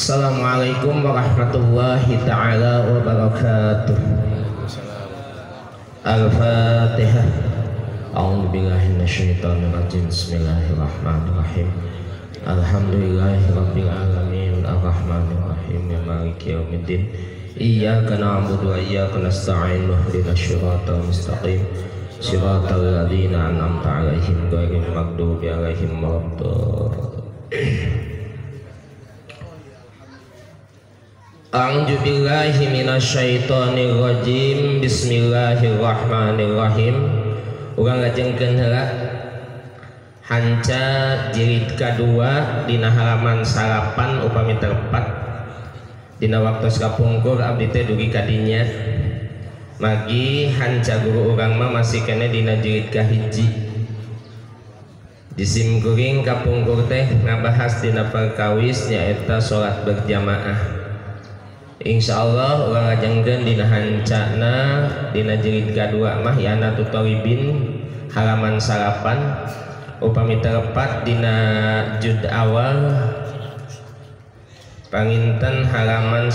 Assalamualaikum warahmatullahi ta'ala wabarakatuh. Al-Fatihah. A'udzu billahi minasyaitonir rajim. Bismillahirrahmanirrahim. Alhamdulillahirabbil alamin arrahmanir rahim maliki yaumiddin. Iyyaka na'budu wa iyyaka nasta'in ihdinas siratal mustaqim siratal ladzina an'amta 'alaihim ghairil maghdubi 'alaihim waladdallin. A'udzu billahi minasyaitonir rajim. Bismillahirrahmanirrahim. Urang ngajengkeun heula hanca jilid kadua dina halaman 8 upami terpat dina waktos kapungkur abdi teh dugi kadinya magi hanca guru urang mah masih kene dina jilid kahiji disim kuring kapungkur teh ngabahas dina perkawis nyaeta salat berjamaah. Insyaallah urang ngajengkeun dina hancana dina jilid kadua mah yana tutoribin halaman 8 upami terepat dina jud awal panginten halaman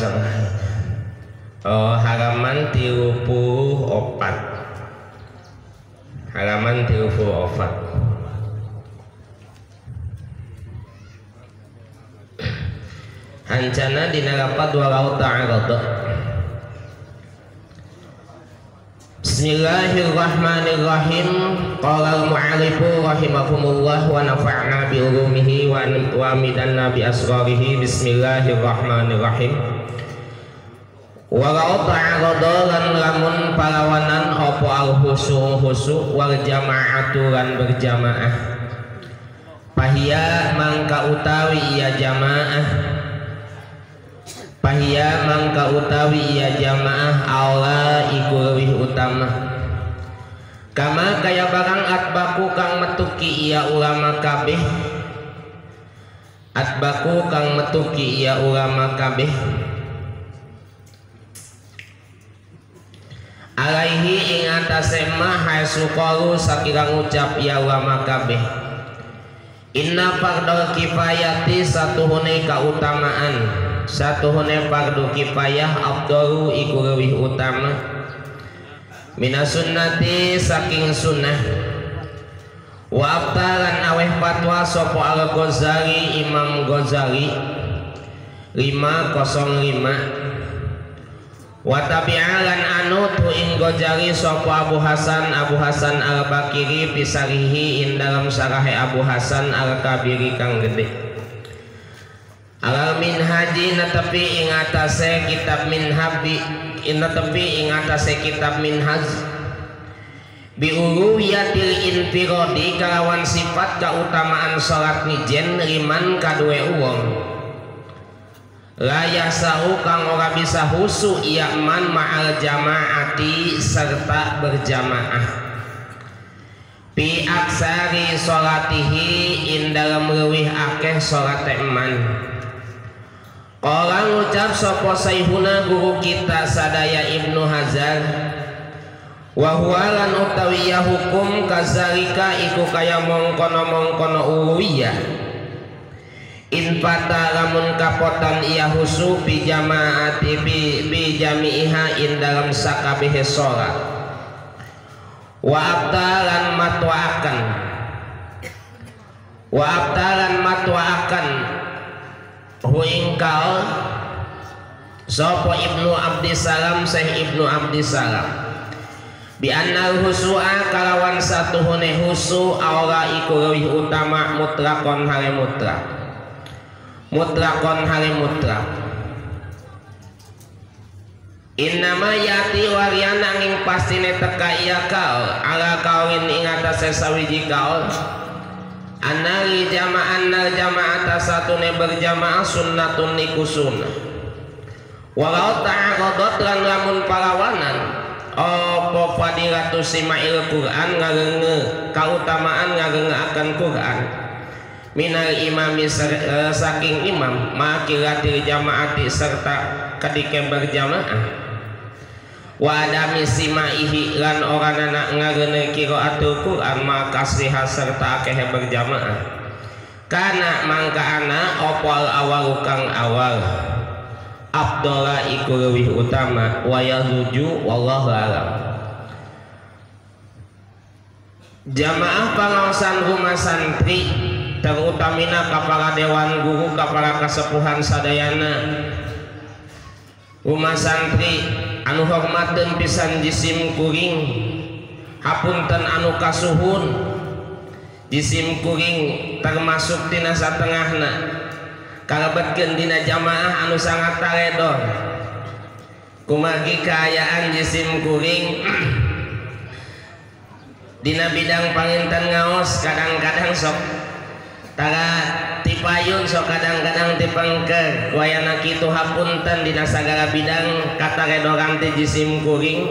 halaman 34 halaman 34 hancana dina lapat walau ta'arada. Bismillahirrahmanirrahim. Qala al-mu'allifu rahimahumullah wa nafa'na bi ulumihi wa midanna bi asrarihi. Bismillahirrahmanirrahim. Walau ta'arada lan lamun palawanan apa al-husu wal jama'atu lan berjamaah. Pahiya mangka utawi iya jamaah. Pahiya mangka utawi iya jamaah Allah iku leuwih utama kama kaya barang atbaku kang metuki iya ulama kabeh atbaku kang metuki iya ulama kabeh alaihi ing atase mah hasu qalu sakira ngucap iya ulama kabeh inna fardhu kifayati satuhune kautamaan satuhune fardu kifayah afdalu iku leuwih utama minas sunnati saking sunnah wa abtalan aweh fatwa sapa al-Ghazali Imam Ghazali 505 wa tabi'alan anut ing Ghazali sapa Abu Hasan al-Bakiri bisarihi ing dalam sarahe Abu Hasan al-Kabiri kang gede alal minhaji natepi ing atase kitab minhabi natepi ing atase kitab minhaj bi uluwiyatil infiradi kalawan sifat keutamaan salat nijen liman kadue uwong la yasau kang ora bisa husu iya man ma'al jamaati serta berjamaah bi aksari salatihi in dalam leuwih akeh salat man. Qala ngucap sapa sayhuna guru kita sadaya Ibnu Hazar wa huwa lan utawiya hukum kazalika iku kaya mongkono uwiyah in fata lamun kapotan iya husu bi jamaati bi jami'iha in dalam sakabehe salat wa abtalan matwaakan huingkal sapa Ibnu Abdissalam Syekh Ibnu Abdissalam bi annal husua kalawan satuhune husu aura iku leuwih utama mutlaqon hale mutlaq innama yati wariana ing pastine teka iya kaul ala kaulin ing atase sawiji kaul anali jama'an nal jama'ata satune berjamaah sunnatun niku sunnah walau ta'aradat lan lamun palawanan apa fadilatu sima'il Qur'an ngareunge kautamaan ngareunge akan Qur'an minal imami saking imam makilatil jamaati serta kadike berjamaah wa adami simaihi lan orangana ngareuneuh qiraatul Qur'an makasriha serta akeh berjamaah kana mangka ana opal awal kang awal abdola iku leuwih utama wa yazuju wallahu alam. Jamaah pangaosan rumah santri terutamina kapala dewan guru kapala kasepuhan sadayana rumah santri anu hormateun pisan jisim kuring hapunten anu kasuhun jisim kuring termasuk dina satengahna kalebetkeun dina jamaah anu sangat taredor kumagi kaayaan jisim kuring dina bidang panginten ngaos kadang-kadang sok tara tipayun sok kadang-kadang tipengker wayana kitu hapunten dina sagala bidang kataredoran teh jisim kuring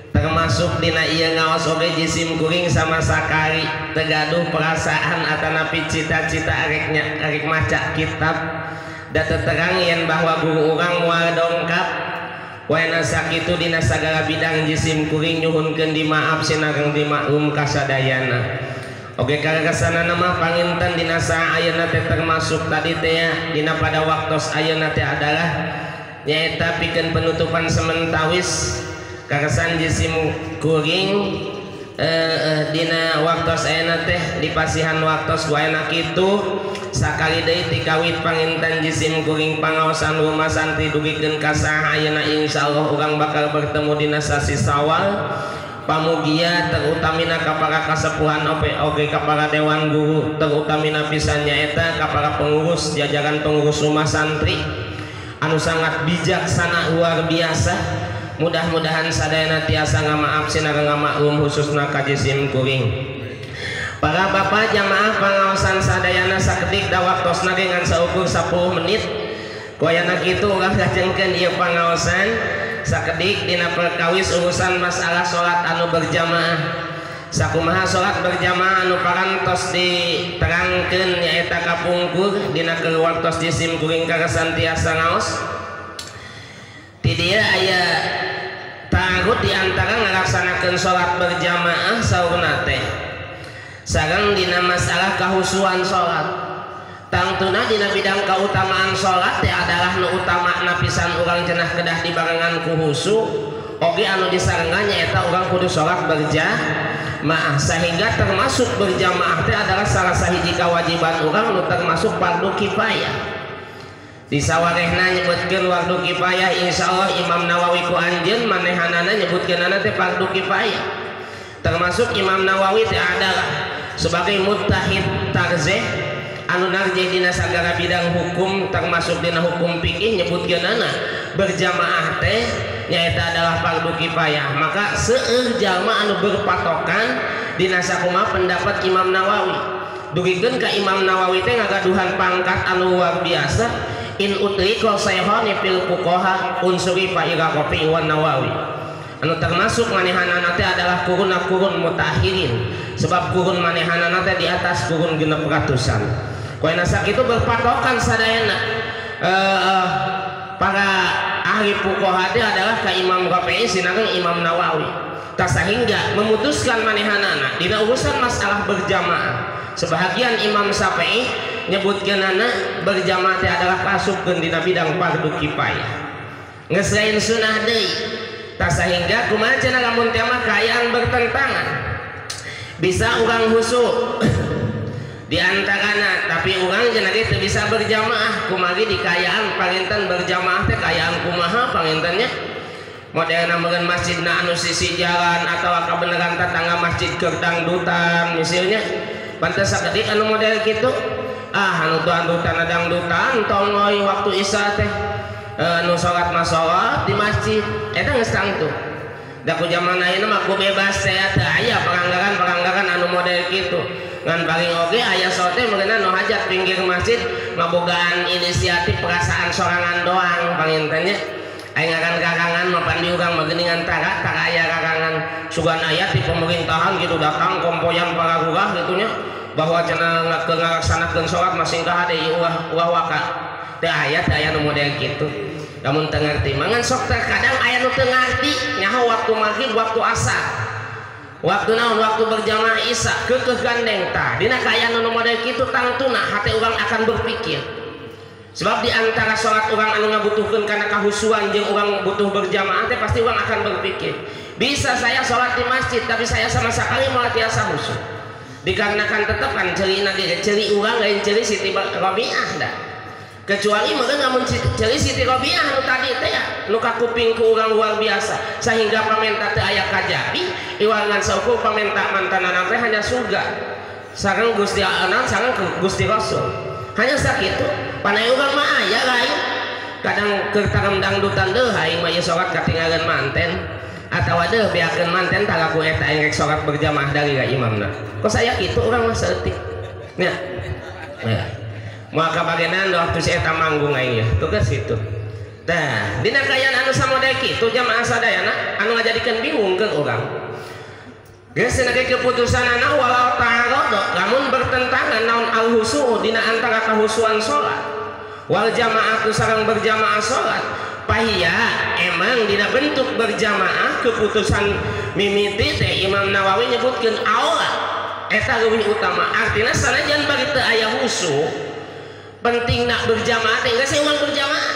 termasuk dina ieu ngaos oge jisim kuring sama sakari tegaduh perasaan atanapi cita-cita arek maca kitab da terang yen bahwa guru urang moal dongkap wayana sakitu dina sagala bidang jisim kuring nyuhunkeun dimaaf sinagang dimaklum kasadayana. Oke karasana nama panginten dina saha ayeuna teh termasuk tadi teh dina pada waktos ayeuna teh adalah nyaeta pikeun penutupan sementawis karasan jisim kuring dina waktos ayeuna teh di pasihan waktos wayana kitu sakali deui ti kawit panginten jisim kuring pangaosan rumah santri dugikeun ka saha ayeuna insyaallah urang bakal bertemu dina sasi Sawal pamugia terutamina kapara kasepuhan oge kapara dewan guru terutamina pisan nyaeta kapara pengurus jajaran pengurus rumah santri anu sangat bijaksana luar biasa. Mudah-mudahan sadayana tiasa ngamaaf sinaga ngamaklum khususna ka jisim kuring. Para bapak jamaah pangaosan sadayana sakedik da waktosna ge ngan saukur 10 menit. Koyana kitu urang lajengkeun ieu pangaosan sakedik dina perkawis urusan masalah salat anu berjamaah. Sakumaha salat berjamaah anu parantos diterangkeun nyaeta kapungkur dina keluartos jisim kuring karasan tiasa ngaos. Ti dieu aya tagut diantara ngalaksanakeun salat berjamaah saurna teh sareng dina masalah kahusuan salat tangtuna dina bidang kautamaan salat teh adalah nu utamana pisan urang cenah kedah dibarengan ku husu oge anu disarengan nyaeta urang kudu salat berjamaah sehingga termasuk berjamaah teh adalah salah sahiji kewajiban urang nu termasuk fardu kifayah. Di sawarehna nyebutkeun fardu kifayah insyaallah Imam Nawawi ku anjeun manehanana nyebutkeunana teh fardu kifayah. Termasuk Imam Nawawi teh adalah sebagai mujtahid tarzeh anu narjih dina sagala bidang hukum termasuk dina hukum fikih nyebutkeunana berjamaah teh nyaeta adalah fardu kifayah. Maka seueur jalma anu berpatokan dina sakumaha pendapat Imam Nawawi dugikeun ka Imam Nawawi teh ngagaduhan pangkat anu luar biasa. In utriko sayhani fil fuqaha unsuri fa ila qafi wan Nawawi anu termasuk manehanana teh adalah kurun mutaakhirin sebab kurun manehanana teh di atas kurun 600-an. Koena sakitu berpatokan sadayana para ahli fuqaha teh adalah ka Imam Rafi'i sinagang Imam Nawawi. Ta sahingga memutuskan manehanana dina urusan masalah berjamaah. Sebahagian Imam Syafi'i nyebutkeunana berjamaah teh adalah kasupkeun dina bidang fardu kifayah. Geus lain sunah deui. Ta sahingga kumaha cenah lamun teh mah kaayaan bertentangan. Bisa urang husu di antarana tapi urang cenah ge teu bisa berjamaah kumari di kaayaan panginten berjamaah teh kaayaan kumaha pangintennya? Modelna meureun masjidna anu sisi jalan atawa kabeneran tetangga masjid keur dangdutan misalnya. Pantes sakedik anu model kitu anu dangdutan dangdutan tong ngoy waktu isya teh anu salat mah salat di masjid eta geus tangtu da ku jaman ayeuna mah ku bebas teh teu aya pelanggaran anu model kitu ngan paling oge aya sote meureunna nu hajat pinggir masjid ngabogaan inisiatif perasaan sorangan doang pangintennya aing akan karangan mapan di urang mah geuningan tara aya karangan sugan aya di pemerintahan gitu datang kompoyan para lurah gitunya bahwa cenah ngalaksanakeun salat masing ka hade ulah waka teu aya nu model kitu. Lamun teu ngarti mangan sok terkadang aya nu teu ngarti nyaho waktu maghrib waktu asar waktu naon waktu berjamaah isya kekeh gandeng tah dina kaayaan nu model kitu tangtuna hate urang akan berpikir sebab di antara sholat urang anu ngabutuhkeun kana kahusuan jeung urang butuh berjamaah teh pasti urang akan berpikir bisa saya sholat di masjid tapi saya sama sekali moal tiasa khusyuk dikarenakan tetep kan ceulina ge ceuli urang lain ceuli Siti Robiah dah kecuali meureun lamun ceuli Siti Robiah anu tadi teh ya nu kakuping ku urang luar biasa sehingga pamenta teu aya kajabi iwangan saukur pamenta mantanana teh hanya surga sareng Gusti Allah sareng Gusti Rasul hanya sakitu panai urang mah aya lain kadang keur tarem dangdutan deuh aing mah ieu salat katinggalan manten atawa deuh biakeun manten talaku eta aing rek salat berjamaah dari ka imamna kok saya kitu urang mah saeutik nya maka bagenan waktu si eta manggung aing ya tugas kitu tah dina kaayaan anu samodel kitu jamaah sadayana anu ngajadikeun bingung keur urang geus cenah keputusanana walau ta'arada lamun bertentangan naon al-husu dina antara kahusuan salat wal jamaatu sareng berjamaah salat pahiya emang dina bentuk berjamaah keputusan mimiti teh Imam Nawawi nyebutkeun aula eta leuwih utama artina sanajan bagi teu aya husu pentingna berjamaah teh geus emang berjamaah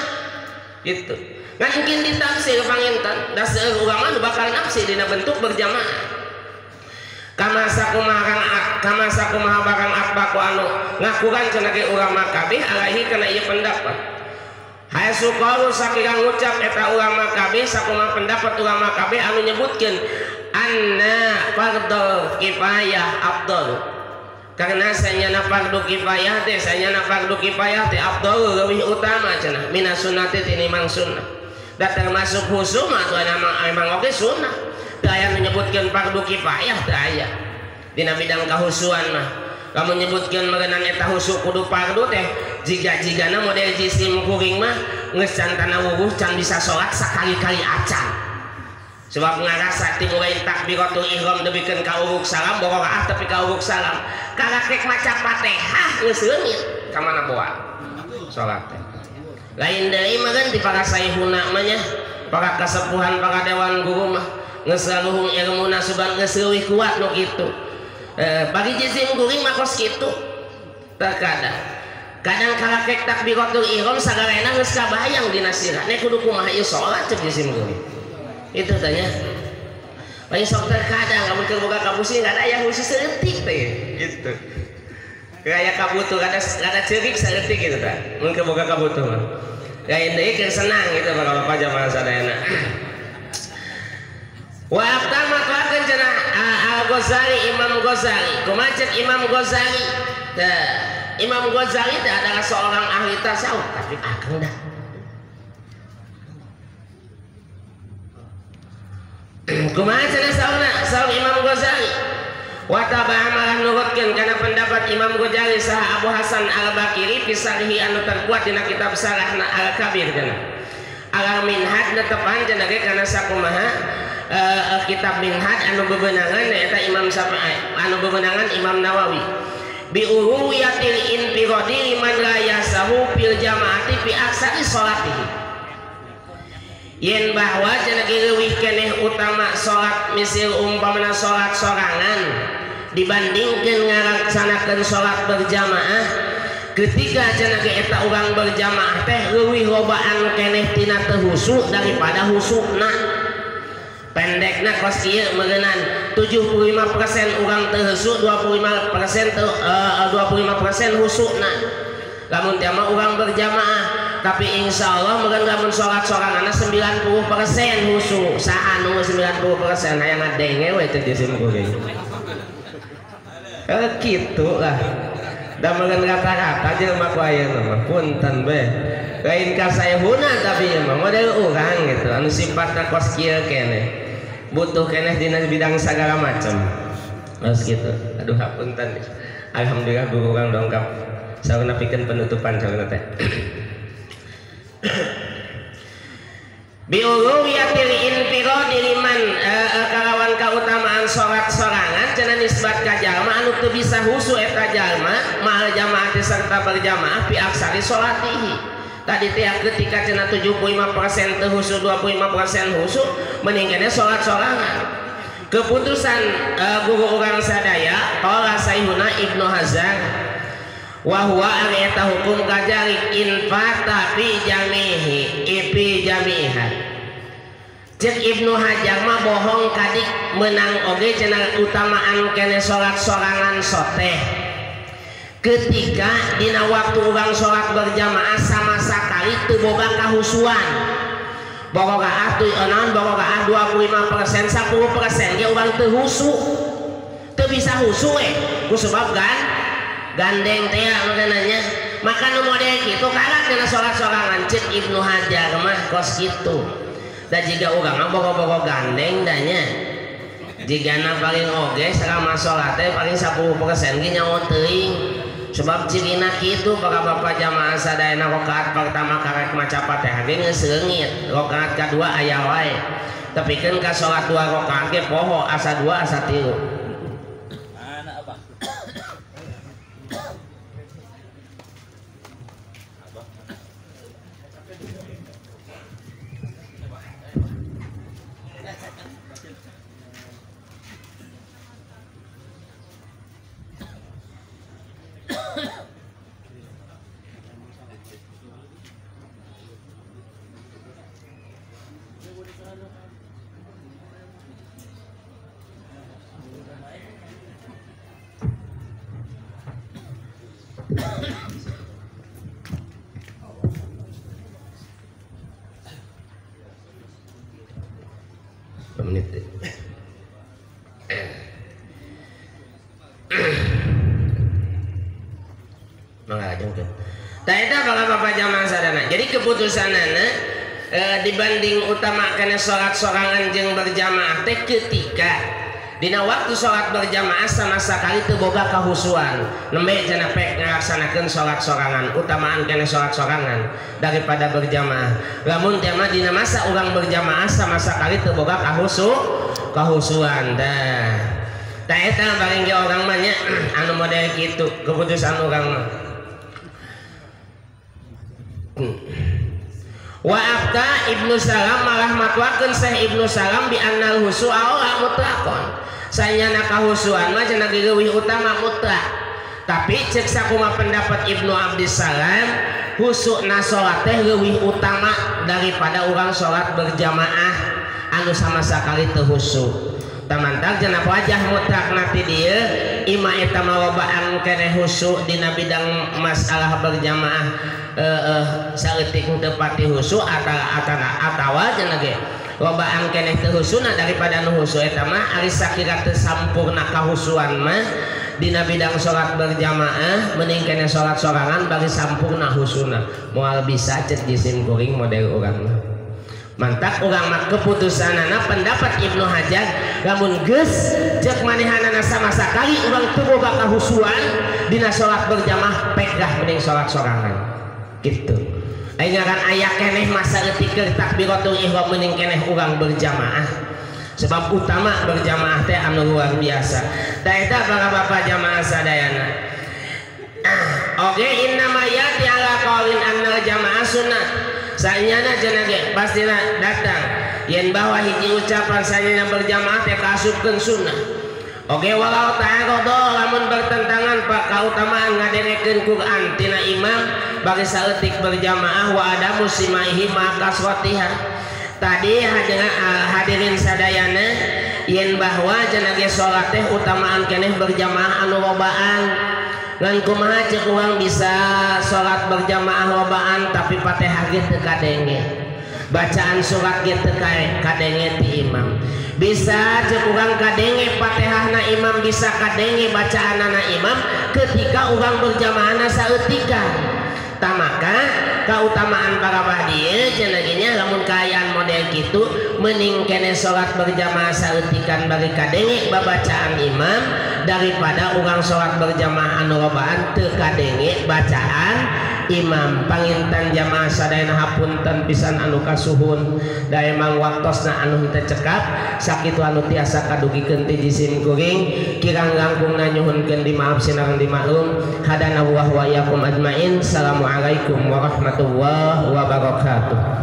gitu ngan mungkin ditafsir panginten da seueur urang mah bakal nafsi dina bentuk berjamaah kama sakumaha bakal atbaku anu ngakuran cenah ge ulama kabeh alaihi kana ieu pendapat hayasu qalu sakira ngucap eta ulama kabeh sakumaha pendapat ulama kabeh anu nyebutkeun anna fardhu kifayah afdal karena sanyana fardhu kifayah teh afdal leuwih utama cenah minas sunnati tinimbang sunnah da termasuk husum atau emang oge sunnah aya menyebutkan fardu kifayah teu aya dina bidang kahusuan mah kamu nyebutkeun meunang eta husu kudu fardu teh jiga-jigana model jisim kuring mah geus can kana wuwuh can bisa salat sakali-kali acan sebab ngarasa ti mulai takbiratul ihram debikeun ka uruk salam borokaah tapi ka uruk salam karakek maca Fatihah geus leungit ka mana boa salat teh lain deui mah kan di para sayyihuna mah nya para kasepuhan para dewan guru mah geus luhung ilmuna sugan geus leuwih kuat nu kitu bagi jisim kuring mah kos kitu terkadang kadang kalakek takbiratul ihram sagarena geus kabayang dina sirah nek kudu kumaha ieu salat ceuk jisim kuring itu tanya paling sok terkadang kamu keur boga kabusi kada aya khusus saeutik teh gitu kayak kabutuh kada ceurik saeutik gitu tah mun keur boga kabutuh mah lain deui keur senang gitu bapak jamaah sadayana wa aftar makakeun cenah Al-Ghazali Imam Ghazali kumacet Imam Ghazali tah Imam Ghazali teh adalah seorang ahli tasawuf tapi akang dah kumaha cenah saur Imam Ghazali wa tabah malah nurutkeun kana pendapat Imam Ghazali saha Abu Hasan Al-Bakiri fi sarihi anu terkuat dina kitab Sarahna Al-Kabir cenah Al-Minhaj netepan cenah ge kana sakumaha kitab Minhaj anu bebenangan eta Imam Syafi'i anu bebenangan Imam Nawawi bi uruyatil infiradi liman la yasahu fil jamaati fi aksari sholatihi yen bahwa cenah leuwih keneh utama salat misil umpamana salat sorangan dibandingkeun ngalaksanakeun salat berjamaah ketika cenah eta urang berjamaah teh leuwih lobaan keneh tina teu husu daripada husukna pendekna kos kieu meureunnan 75% urang teu husu 25% husukna lamun teh mah urang berjamaah tapi insyaallah meureun lamun salat soranganna 90% husu saha nu 90% hayang ngadenge we teh jisim kuring kitu lah da meureun kata-kata jelema ku ayeuna mah punten beh lain ka sayehuna tapi mah model urang gitu anu sifatna kos kieu keneh butuh keneh dina bidang sagala macam terus gitu aduh hapunten alhamdulillah guru urang dongkap saurna pikeun penutupan saurna teh biuluwiyatil infiradi liman kalawan kautamaan salat sorangan cenah nisbat ka jalma anu teu bisa husu eta jalma ma'al jamaah serta berjamaah fi aksari salatihi tadi teh ketika cenah 75% teu husu 25% husu mending keneh salat sorangan keputusan guru orang sadaya qala Sayyiduna Ibnu Hazar wa huwa ari eta hukum kajari infata fi jamihi ipi jamiha. Cek Ibnu Hajar mah bohong kadik menang oge cenah utamaan kene salat sorangan soteh ketika dina waktu urang salat berjamaah sama sakali teu boga kahusuan boga atuh onon boga 25% 10% ge urang teu husu teu bisa husu kusebab gandeng teh makanannya maka nu model kitu kalah dina salat sorangan cek Ibnu Hajar mah kos kitu. Dan jika orang bogo-bogo gandeng danya jika na paling oge selama sholat paling 10% ge nyawa teuing sebab cirina kitu para bapak jamaah sadayana rakaat pertama karek macapat teh ge geus leungit rakaat kadua aya wae tapi kan ka sholat 2 rakaat ge poho asa 2 asa 3 menit mengajengkeun. Tah eta bapak jamaah sadana. Jadi keputusanana dibanding utamakan sholat sorangan jeung berjamaah teh ketika dina waktu sholat berjamaah sama sekali teu boga kahusuan nembe cenah pek ngalaksanakeun sholat sorangan utamaan kana sholat sorangan daripada berjamaah. Lamun teh mah dina masa urang berjamaah sama sekali teu boga kahusuan dah. Tah eta paling ge urang mah nya anu model kitu keputusan urang mah. Wa afta Ibnu Salam malah matwakeun Syekh Ibnu Salam bi annal husu'a aula mutlaqon. Sayana kahusuan mah cenah leuwih utama mutlak. Tapi cek sakumaha pendapat Ibnu Abdissalam husukna salat teh leuwih utama daripada urang salat berjamaah anu sama sakali teu husuk. Tamantak cenah wajah mutlak nanti dieu ima eta mawabaan keneh husuk dina bidang masalah berjamaah saeutik teu pati husuk atawa cenah ge lobaan keneh teu husuna daripada nu husuk eta mah ari sakira teu sampurna kahusuan mah dina bidang salat berjamaah mending keneh salat sorangan bagi sampurna husuna moal bisa cek jisim kuring model urang mah. Mantap urang mah keputusanana pendapat Ibnu Hajar lamun geus cek manehanana sama sakali urang teu boga kahusuan dina salat berjamaah pegah mending salat sorangan gitu. Ayeuna kan aya keneh masa leutik keur takbiratul ihram mending keneh urang berjamaah sebab utama berjamaah teh anu luar biasa. Da eta para bapak jamaah sadayana oge inna mayati ala qaulin annal jamaah sunnah sanyana cenah ge pastina datang yen bahwa hiji ucapan sanyana berjamaah teh kaasupkeun sunnah. Oge walau ta'arada lamun bertentangan pak kautamaan ngadengekeun Quran tina imam bagi saeutik berjamaah wa adamu simaihi maka kasratiha. Tadi hadirin sadayana yen bahwa cenah ge salat teh utamaan keneh berjamaah anu lobaan. Ngan kumaha cek urang bisa salat berjamaah lobaan tapi Fatihah ge teu kadenge. Bacaan surat ge teu kadenge ti imam. Bisa cek urang kadenge Fatihahna imam bisa kadenge bacaanana imam ketika urang berjamaahna saeutikan. Tamaka kautamaan para bahdieu cenah ge nya lamun kaayaan model kitu mending keneh salat berjamaah saeutikan bagi kadenge babacaan imam daripada urang salat berjamaah anu lobaan teu kadenge bacaan imam. Panginten jamaah sadayana hapunten pisan anu kasuhun da emang waktosna anu teu cekap sakitu anu tiasa kadugikeun ti jisim kuring kirang langkungna nyuhunkeun dimaaf sinareng dimaklum hadana wa iyyakum ajmain. Assalamualaikum warahmatullahi wabarakatuh.